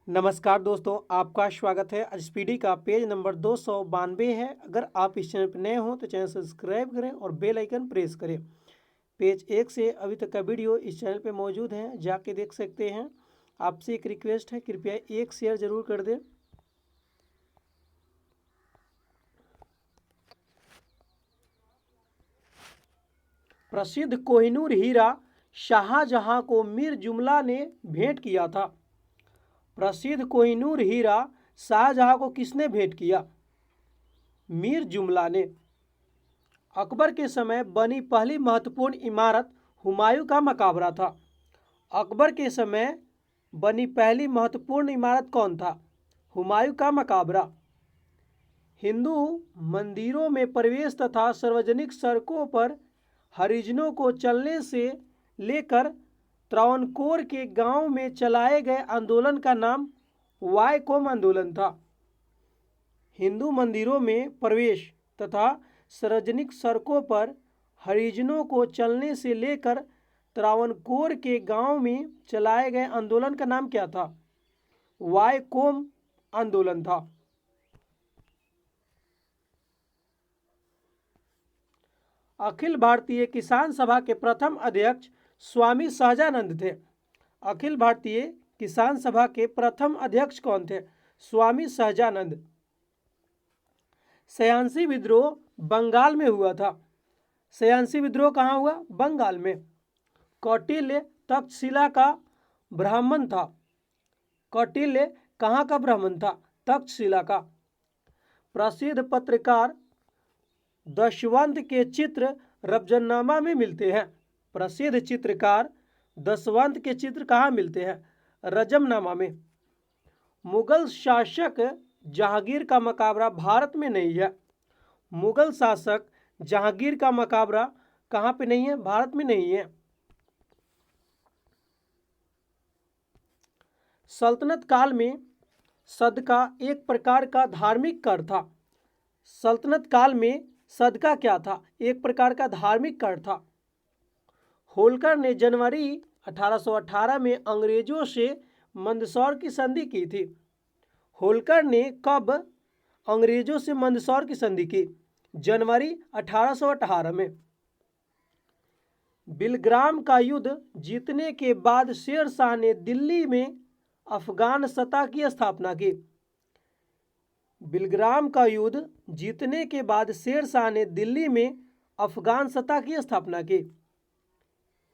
नमस्कार दोस्तों, आपका स्वागत है। आज स्पीडी का पेज नंबर 292 है। अगर आप इस चैनल पर नए हों तो चैनल सब्सक्राइब करें और बेल आइकन प्रेस करें। पेज 1 से अभी तक का वीडियो इस चैनल पे मौजूद है, जाके देख सकते हैं। आपसे एक रिक्वेस्ट है, कृपया एक शेयर जरूर कर दें। प्रसिद्ध कोहिनूर हीरा शाहजहां को मीर जुमला ने भेंट किया था। प्रसिद्ध कोहिनूर हीरा शाहजहां को किसने भेंट किया? मीर जुमला ने। अकबर के समय बनी पहली महत्वपूर्ण इमारत हुमायूं का मकबरा था। अकबर के समय बनी पहली महत्वपूर्ण इमारत कौन था? हुमायूं का मकबरा। हिंदू मंदिरों में प्रवेश तथा सार्वजनिक सड़कों पर हरिजनों को चलने से लेकर त्रावणकोर के गांव में चलाए गए आंदोलन का नाम वायकोम आंदोलन था। हिंदू मंदिरों में प्रवेश तथा सार्वजनिक सड़कों पर हरिजनों को चलने से लेकर त्रावणकोर के गांव में चलाए गए आंदोलन का नाम क्या था? वायकोम आंदोलन था। अखिल भारतीय किसान सभा के प्रथम अध्यक्ष स्वामी सहजानंद थे। अखिल भारतीय किसान सभा के प्रथम अध्यक्ष कौन थे? स्वामी सहजानंद। सयानसी विद्रोह बंगाल में हुआ था। सयानसी विद्रोह कहाँ हुआ? बंगाल में। कौटिल्य तक्षशिला का ब्राह्मण था। कौटिल्य कहाँ का ब्राह्मण था? तक्षशिला का। प्रसिद्ध पत्रकार दशवंत के चित्र रबजननामा में मिलते हैं। प्रसिद्ध चित्रकार दशवंत के चित्र कहाँ मिलते हैं? रजमनामा में। मुगल शासक जहांगीर का मकबरा भारत में नहीं है। मुगल शासक जहांगीर का मकबरा कहाँ पे नहीं है? भारत में नहीं है। सल्तनत काल में सदका एक प्रकार का धार्मिक कर था। सल्तनत काल में सदका क्या था? एक प्रकार का धार्मिक कर था। होलकर ने जनवरी 1818 में अंग्रेजों से मंदसौर की संधि की थी। होलकर ने कब अंग्रेजों से मंदसौर की संधि की? जनवरी 1818 में। बिलग्राम का युद्ध जीतने के बाद शेर शाह ने दिल्ली में अफगान सत्ता की स्थापना की। बिलग्राम का युद्ध जीतने के बाद शेर शाह ने दिल्ली में अफगान सत्ता की स्थापना की।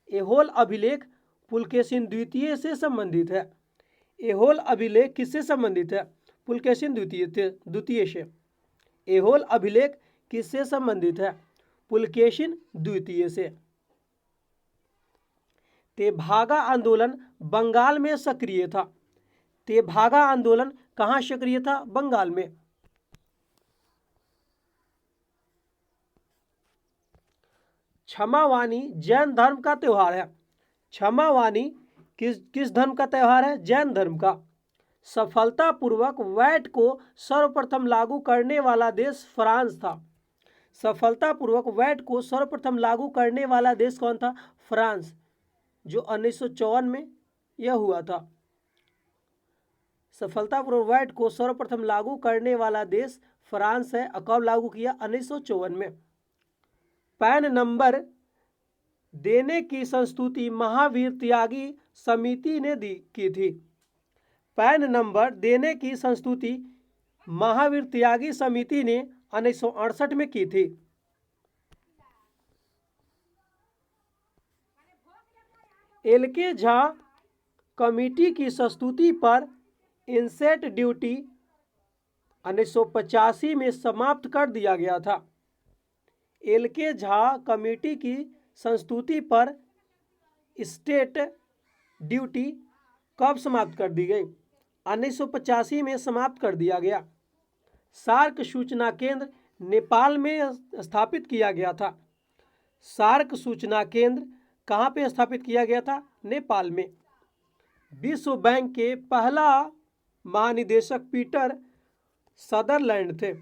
एहोल अभिलेख पुलकेशिन द्वितीय से संबंधित है। एहोल अभिलेख किससे संबंधित है? पुलकेशिन द्वितीय से। एहोल अभिलेख किससे संबंधित है? पुलकेशिन द्वितीय से। तेभागा आंदोलन बंगाल में सक्रिय था। तेभागा आंदोलन कहाँ सक्रिय था? बंगाल में। क्षमावानी जैन धर्म का त्योहार है। क्षमावानी किस धर्म का त्योहार है? जैन धर्म का। सफलतापूर्वक वैट को सर्वप्रथम लागू करने वाला देश फ्रांस था। सफलतापूर्वक वैट को सर्वप्रथम लागू करने वाला देश कौन था? फ्रांस, जो 1954 में यह हुआ था। सफलतापूर्वक वैट को सर्वप्रथम लागू करने वाला देश फ्रांस है। कब लागू किया? 1954 में। पैन नंबर देने की संस्तुति महावीर त्यागी समिति ने की थी। पैन नंबर देने की संस्तुति महावीर त्यागी समिति ने 1968 में की थी। एल.के. झा कमेटी की संस्तुति पर इनसेट ड्यूटी 1985 में समाप्त कर दिया गया था। एल.के. झा कमेटी की संस्तुति पर स्टेट ड्यूटी कब समाप्त कर दी गई? 1985 में समाप्त कर दिया गया। सार्क सूचना केंद्र नेपाल में स्थापित किया गया था। सार्क सूचना केंद्र कहाँ पे स्थापित किया गया था? नेपाल में। विश्व बैंक के पहला महानिदेशक पीटर सदरलैंड थे।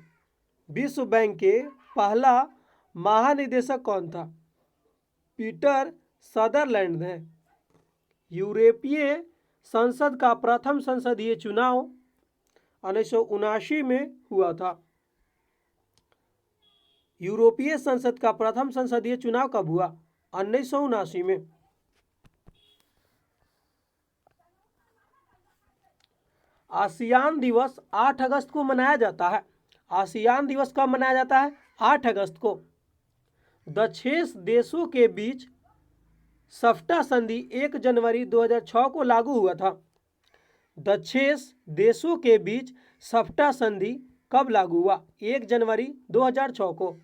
विश्व बैंक के पहला महानिदेशक कौन था? पीटर सदरलैंड हैं। यूरोपीय संसद का प्रथम संसदीय चुनाव 1979 में हुआ था। यूरोपीय संसद का प्रथम संसदीय चुनाव कब हुआ? 1979 में। आसियान दिवस 8 अगस्त को मनाया जाता है। आसियान दिवस कब मनाया जाता है? 8 अगस्त को। द 6 देशों के बीच सफ्टा संधि 1 जनवरी 2006 को लागू हुआ था। द 6 देशों के बीच सफ्टा संधि कब लागू हुआ? 1 जनवरी 2006 को।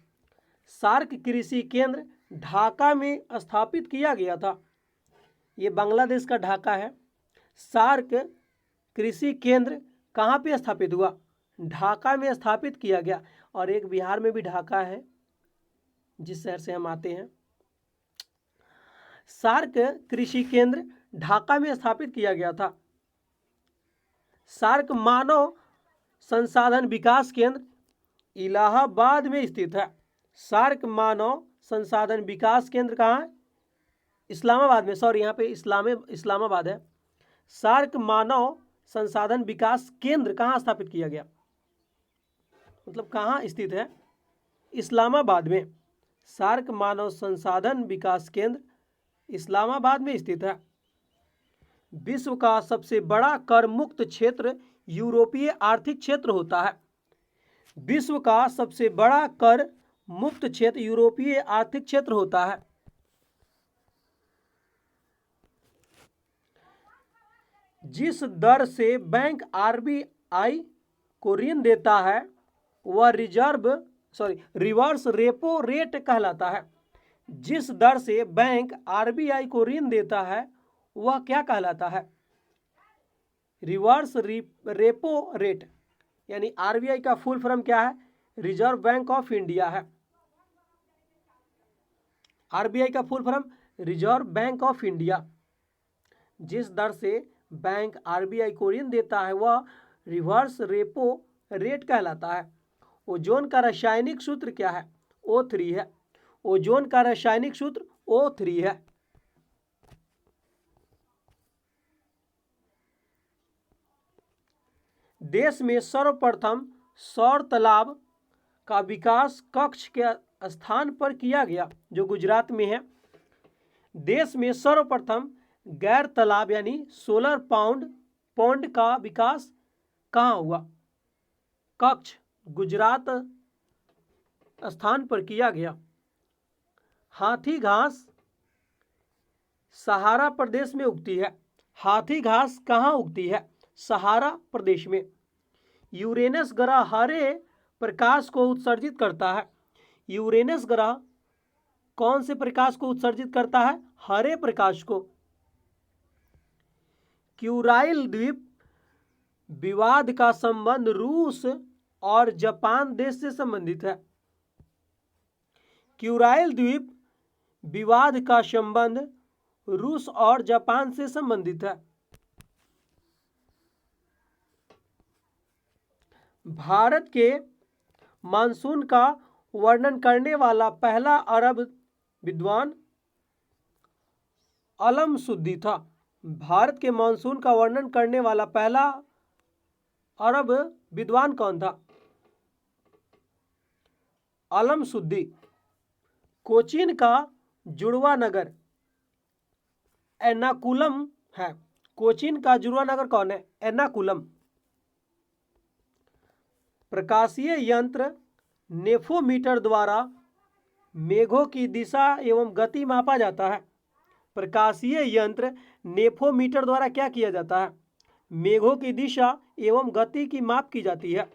सार्क कृषि केंद्र ढाका में स्थापित किया गया था। ये बांग्लादेश का ढाका है। सार्क कृषि केंद्र कहाँ पे स्थापित हुआ? ढाका में स्थापित किया गया। और एक बिहार में भी ढाका है, जिस शहर से हम आते हैं। सार्क कृषि केंद्र ढाका में स्थापित किया गया था। सार्क मानव संसाधन विकास केंद्र इलाहाबाद में स्थित है। सार्क मानव संसाधन विकास केंद्र कहाँ है? इस्लामाबाद में। सॉरी, यहाँ पे इस्लामाबाद है। सार्क मानव संसाधन विकास केंद्र कहाँ स्थापित किया गया, मतलब कहाँ स्थित है? इस्लामाबाद में। सार्क मानव संसाधन विकास केंद्र इस्लामाबाद में स्थित है। विश्व का सबसे बड़ा कर मुक्त क्षेत्र यूरोपीय आर्थिक क्षेत्र होता है। विश्व का सबसे बड़ा कर मुक्त क्षेत्र यूरोपीय आर्थिक क्षेत्र होता है। जिस दर से बैंक आरबीआई को ऋण देता है वह रिवर्स रेपो रेट कहलाता है। जिस दर से बैंक आरबीआई को ऋण देता है वह क्या कहलाता है? Reverse repo rate. यानी आरबीआई का फुल फॉर्म क्या है? रिजर्व बैंक ऑफ इंडिया है। आरबीआई का full form reserve bank of India. जिस दर से बैंक आरबीआई को ऋण देता है वह रिवर्स रेपो रेट कहलाता है। ओजोन का रासायनिक सूत्र क्या है? O3 है। ओजोन का रासायनिक सूत्र O3 है। देश में सर्वप्रथम सौर तालाब का विकास कच्छ के स्थान पर किया गया, जो गुजरात में है। देश में सर्वप्रथम गैर तालाब यानी सोलर पौंड का विकास कहाँ हुआ? कच्छ, गुजरात स्थान पर किया गया। हाथी घास सहारा प्रदेश में उगती है। हाथी घास कहाँ उगती है? सहारा प्रदेश में। यूरेनस ग्रह हरे प्रकाश को उत्सर्जित करता है। यूरेनस ग्रह कौन से प्रकाश को उत्सर्जित करता है? हरे प्रकाश को। क्यूराइल द्वीप विवाद का संबंध रूस और जापान देश से संबंधित है। क्यूराइल द्वीप विवाद का संबंध रूस और जापान से संबंधित है। भारत के मानसून का वर्णन करने वाला पहला अरब विद्वान अलमसुद्दी था। भारत के मानसून का वर्णन करने वाला पहला अरब विद्वान कौन था? अलमसुद्दी। कोचीन का जुड़वा नगर एर्नाकुलम है। कोचीन का जुड़वा नगर कौन है? एर्नाकुलम। प्रकाशीय यंत्र नेफोमीटर द्वारा मेघों की दिशा एवं गति मापा जाता है। प्रकाशीय यंत्र नेफोमीटर द्वारा क्या किया जाता है? मेघों की दिशा एवं गति की माप की जाती है।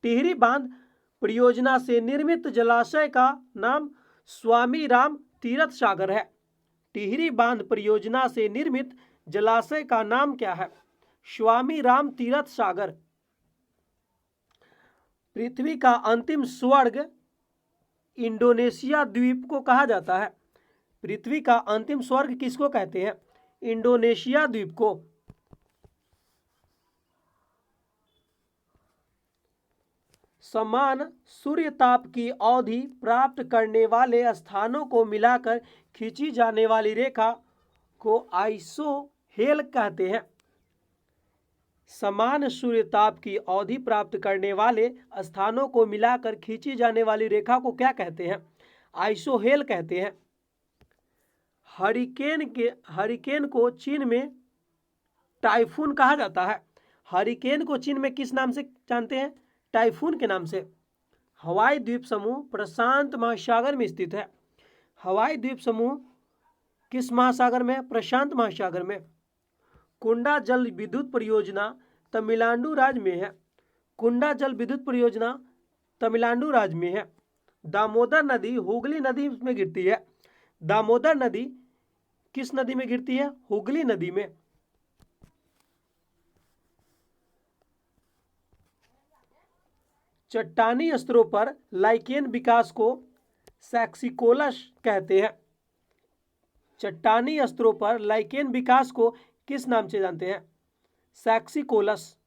टिहरी बांध परियोजना से निर्मित जलाशय का नाम स्वामी राम तीरथ सागर है। टिहरी बांध परियोजना से निर्मित जलाशय का नाम क्या है? स्वामी राम तीरथ सागर। पृथ्वी का अंतिम स्वर्ग इंडोनेशिया द्वीप को कहा जाता है। पृथ्वी का अंतिम स्वर्ग किसको कहते हैं? इंडोनेशिया द्वीप को। समान सूर्य ताप की अवधि प्राप्त करने वाले स्थानों को मिलाकर खींची जाने वाली रेखा को हेल कहते हैं। समान सूर्यताप की अवधि प्राप्त करने वाले स्थानों को मिलाकर खींची जाने वाली रेखा को क्या कहते हैं? आइसोहेल कहते हैं। हरिकेन को चीन में टाइफून कहा जाता है। हरिकेन को चीन में किस नाम से जानते हैं? टाइफून के नाम से। हवाई द्वीप समूह प्रशांत महासागर में स्थित है। हवाई द्वीप समूह किस महासागर में है? प्रशांत महासागर में। कुंडा जल विद्युत परियोजना तमिलनाडु राज्य में है। कुंडा जल विद्युत परियोजना तमिलनाडु राज्य में है। दामोदर नदी हुगली नदी में गिरती है। दामोदर नदी किस नदी में गिरती है? हुगली नदी में। चट्टानी स्तरों पर लाइकेन विकास को सैक्सिकोलस कहते हैं। चट्टानी स्तरों पर लाइकेन विकास को किस नाम से जानते हैं? सैक्सिकोलस।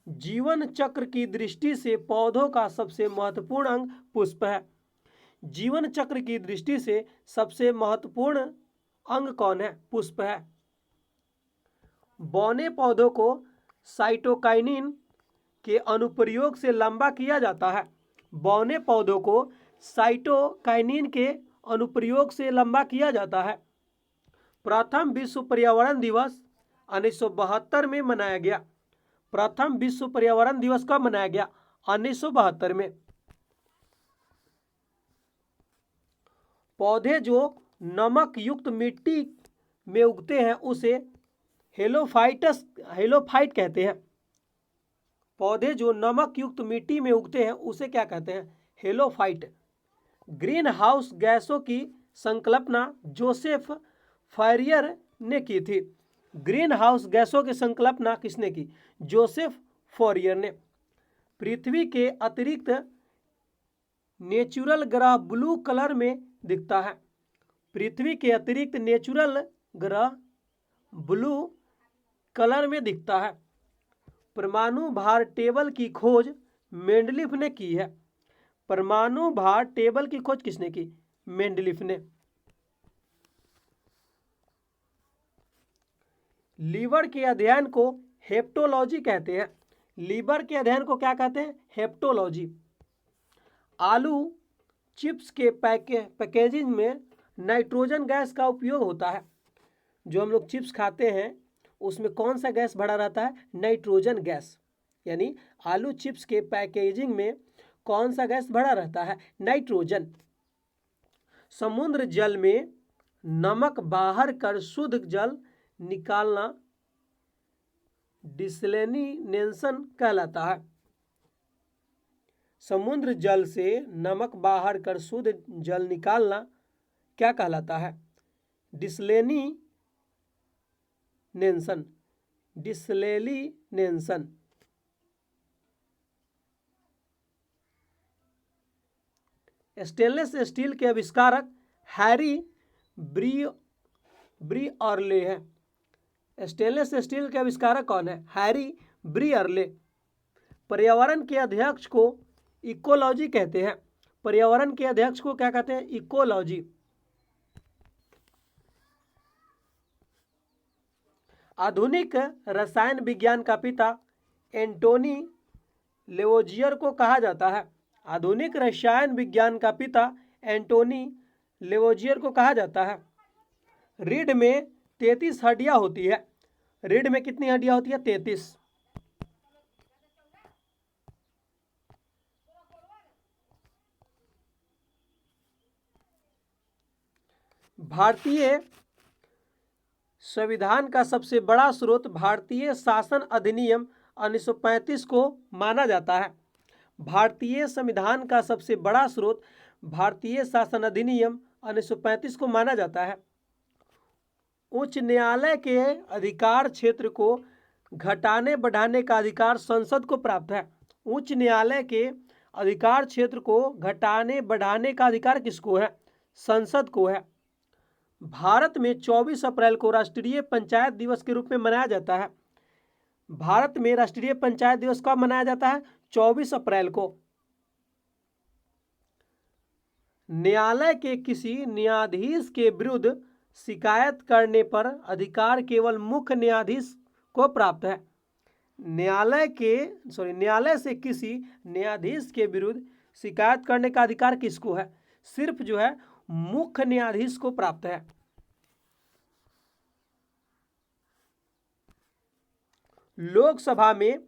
जीवन चक्र की दृष्टि से पौधों का सबसे महत्वपूर्ण अंग पुष्प है। जीवन चक्र की दृष्टि से सबसे महत्वपूर्ण अंग कौन है? पुष्प है। बौने पौधों को साइटोकाइनिन के अनुप्रयोग से लंबा किया जाता है। बौने पौधों को साइटोकाइनिन के अनुप्रयोग से लंबा किया जाता है। प्रथम विश्व पर्यावरण दिवस 1972 में मनाया गया। प्रथम विश्व पर्यावरण दिवस कब मनाया गया? 1972 में। पौधे जो नमक युक्त मिट्टी में उगते हैं उसे हेलोफाइट कहते हैं। पौधे जो नमक युक्त मिट्टी में उगते हैं उसे क्या कहते हैं? हेलोफाइट। ग्रीन हाउस गैसों की संकल्पना जोसेफ फॉरियर ने की थी। ग्रीन हाउस गैसों की संकल्पना किसने की? जोसेफ फॉरियर ने। पृथ्वी के अतिरिक्त नेचुरल ग्रह ब्लू कलर में दिखता है। पृथ्वी के अतिरिक्त नेचुरल ग्रह ब्लू कलर में दिखता है। परमाणु भार टेबल की खोज मेंडलीफ ने की है। परमाणु भार टेबल की खोज किसने की? मेंडलीफ ने। लीवर के अध्ययन को हेप्टोलॉजी कहते हैं। लीवर के अध्ययन को क्या कहते हैं? हेप्टोलॉजी। आलू चिप्स के पैकेजिंग में नाइट्रोजन गैस का उपयोग होता है। जो हम लोग चिप्स खाते हैं उसमें कौन सा गैस भरा रहता है? Nitrogen gas. यानी आलू चिप्स के पैकेजिंग में कौन सा गैस भरा रहता है? नाइट्रोजन। समुद्र जल में नमक बाहर कर शुद्ध जल निकालना डिसैलिनेशन कहलाता है। समुद्र जल से नमक बाहर कर शुद्ध जल निकालना क्या कहलाता है? डिसैलिनेशन। डिसैलिनेशन। स्टेनलेस स्टील के आविष्कारक हैरी ब्रिअर्ले है। स्टेनलेस स्टील के आविष्कारक कौन है? हैरी ब्रिअर्ले। पर्यावरण के अध्यक्ष को इकोलॉजी कहते हैं। पर्यावरण के अध्यक्ष को क्या कहते हैं? इकोलॉजी। आधुनिक रसायन विज्ञान का पिता एंटोनी लेवोजियर को कहा जाता है। आधुनिक रसायन विज्ञान का पिता एंटोनी लेवोजियर को कहा जाता है। रीढ़ में 33 हड्डियां होती है। रीढ़ में कितनी हड्डियां होती है? 33। भारतीय संविधान का सबसे बड़ा स्रोत भारतीय शासन अधिनियम 1935 को माना जाता है। भारतीय संविधान का सबसे बड़ा स्रोत भारतीय शासन अधिनियम 1935 को माना जाता है। उच्च न्यायालय के अधिकार क्षेत्र को घटाने बढ़ाने का अधिकार संसद को प्राप्त है। उच्च न्यायालय के अधिकार क्षेत्र को घटाने बढ़ाने का अधिकार किसको है? संसद को है। भारत में 24 अप्रैल को राष्ट्रीय पंचायत दिवस के रूप में मनाया जाता है। भारत में राष्ट्रीय पंचायत दिवस कब मनाया जाता है? 24 अप्रैल को। न्यायालय के किसी न्यायाधीश के विरुद्ध शिकायत करने पर अधिकार केवल मुख्य न्यायाधीश को प्राप्त है। न्यायालय से किसी न्यायाधीश के विरुद्ध शिकायत करने का अधिकार किसको है? सिर्फ जो है मुख्य न्यायाधीश को प्राप्त है। लोकसभा में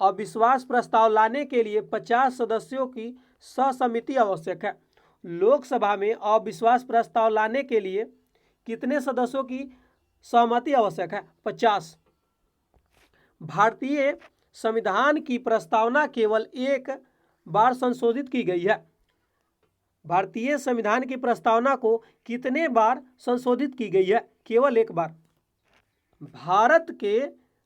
अविश्वास प्रस्ताव लाने के लिए 50 सदस्यों की सहसमिति आवश्यक है। लोकसभा में अविश्वास प्रस्ताव लाने के लिए कितने सदस्यों की सहमति आवश्यक है? 50। भारतीय संविधान की प्रस्तावना केवल एक बार संशोधित की गई है। भारतीय संविधान की प्रस्तावना को कितने बार संशोधित की गई है? केवल एक बार। भारत के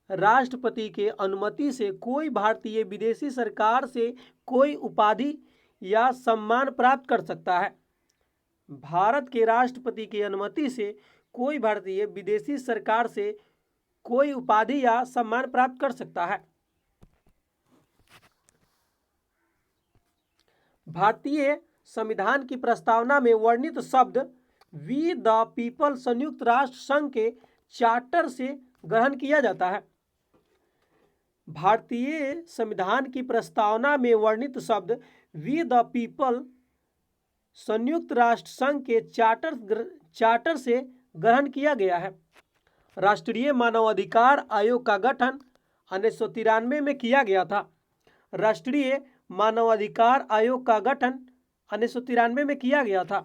राष्ट्रपति के अनुमति से कोई भारतीय विदेशी सरकार से कोई उपाधि या सम्मान प्राप्त कर सकता है। भारत के राष्ट्रपति की अनुमति से कोई भारतीय विदेशी सरकार से कोई उपाधि या सम्मान प्राप्त कर सकता है। भारतीय संविधान की प्रस्तावना में वर्णित शब्द वी द पीपल संयुक्त राष्ट्र संघ के चार्टर से ग्रहण किया जाता है। भारतीय संविधान की प्रस्तावना में वर्णित शब्द वी द पीपल संयुक्त राष्ट्र संघ के चार्टर से ग्रहण किया गया है। राष्ट्रीय मानवाधिकार आयोग का गठन 1993 में किया गया था। राष्ट्रीय मानवाधिकार आयोग का गठन 1993 में किया गया था।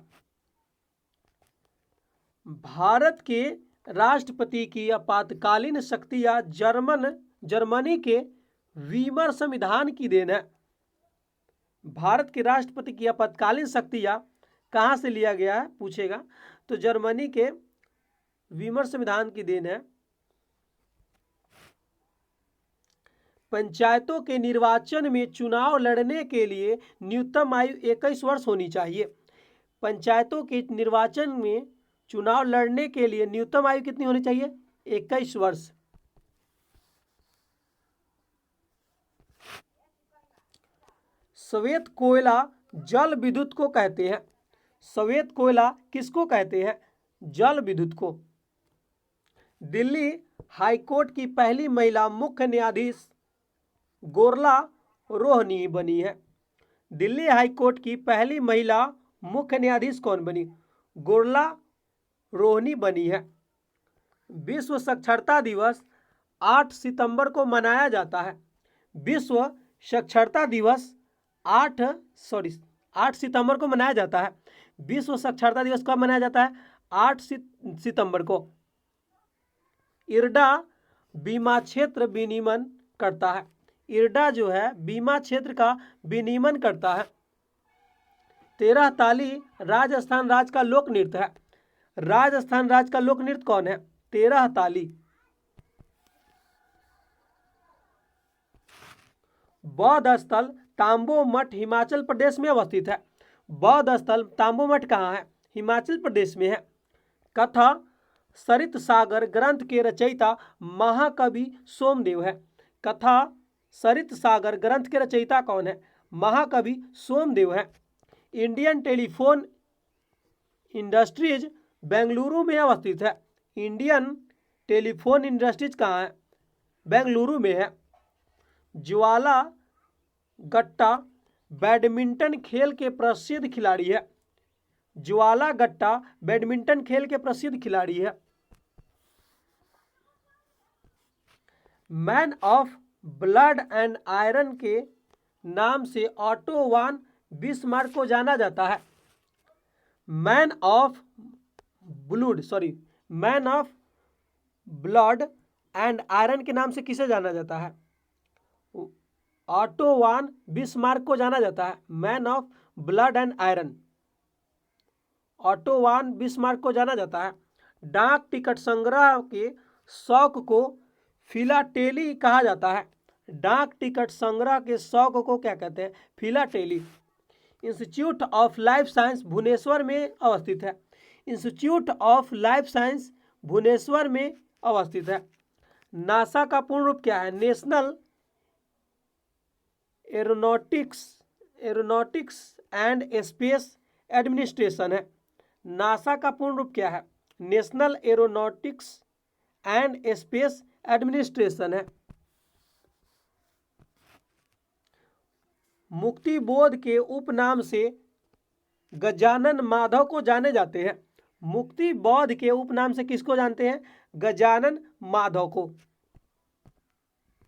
भारत के राष्ट्रपति की आपातकालीन शक्तियां जर्मनी के वीमर संविधान की देन है। भारत के राष्ट्रपति की आपातकालीन शक्तियां कहां से लिया गया है पूछेगा, तो जर्मनी के वीमर संविधान की देन है। पंचायतों के निर्वाचन में चुनाव लड़ने के लिए न्यूनतम आयु 21 वर्ष होनी चाहिए। पंचायतों के निर्वाचन में चुनाव लड़ने के लिए न्यूनतम आयु कितनी होनी चाहिए? 21 वर्ष। श्वेत कोयला जल विद्युत को कहते हैं। श्वेत कोयला किसको कहते हैं? जल विद्युत को। दिल्ली हाईकोर्ट की पहली महिला मुख्य न्यायाधीश गोरला रोहनी बनी है। दिल्ली हाईकोर्ट की पहली महिला मुख्य न्यायाधीश कौन बनी? गोरला रोहनी बनी है। विश्व साक्षरता दिवस 8 सितंबर को मनाया जाता है। विश्व साक्षरता दिवस 8 सितंबर को मनाया जाता है। विश्व साक्षरता दिवस कब मनाया जाता है? 8 सितंबर को। इरडा बीमा क्षेत्र विनियमन करता है। इरडा जो है बीमा क्षेत्र का विनियमन करता है। 13 ताली राजस्थान राज्य का लोक नृत्य है। राजस्थान राज्य का लोक नृत्य कौन है? 13 ताली। बौद्ध स्थल तांबो मठ हिमाचल प्रदेश में अवस्थित है। बौद्ध स्थल तांबो मठ कहाँ है? हिमाचल प्रदेश में है। कथा सरित सागर ग्रंथ के रचयिता महाकवि सोमदेव है। कथा सरित सागर ग्रंथ के रचयिता कौन है? महाकवि सोमदेव है। इंडियन टेलीफोन इंडस्ट्रीज बेंगलुरु में अवस्थित है। इंडियन टेलीफोन इंडस्ट्रीज कहाँ है? बेंगलुरु में है। ज्वाला गट्टा बैडमिंटन खेल के प्रसिद्ध खिलाड़ी है। ज्वाला गट्टा बैडमिंटन खेल के प्रसिद्ध खिलाड़ी है। Man of blood and iron के नाम से ऑटो वान बिस्मार्क को जाना जाता है। Man of blood and iron के नाम से किसे जाना जाता है? ऑटो वान बिस्मार्क को जाना जाता है। Man of blood and iron auto one Bismarck को जाना जाता है। डाक टिकट संग्रह के शौक को फिलाटेली कहा जाता है। डाक टिकट संग्रह के शौक को क्या कहते हैं? Philately. Institute of life science Bhubaneswar में अवस्थित है। Institute of life science Bhubaneswar में अवस्थित है। नासा का पूर्ण रूप क्या है? National Aeronautics and Space Administration है। नासा का पूर्ण रूप क्या है? National Aeronautics and Space Administration है। मुक्तिबोध के उपनाम से गजानन माधव को जाने जाते हैं। मुक्तिबोध के उपनाम से किसको जानते हैं? गजानन माधव को।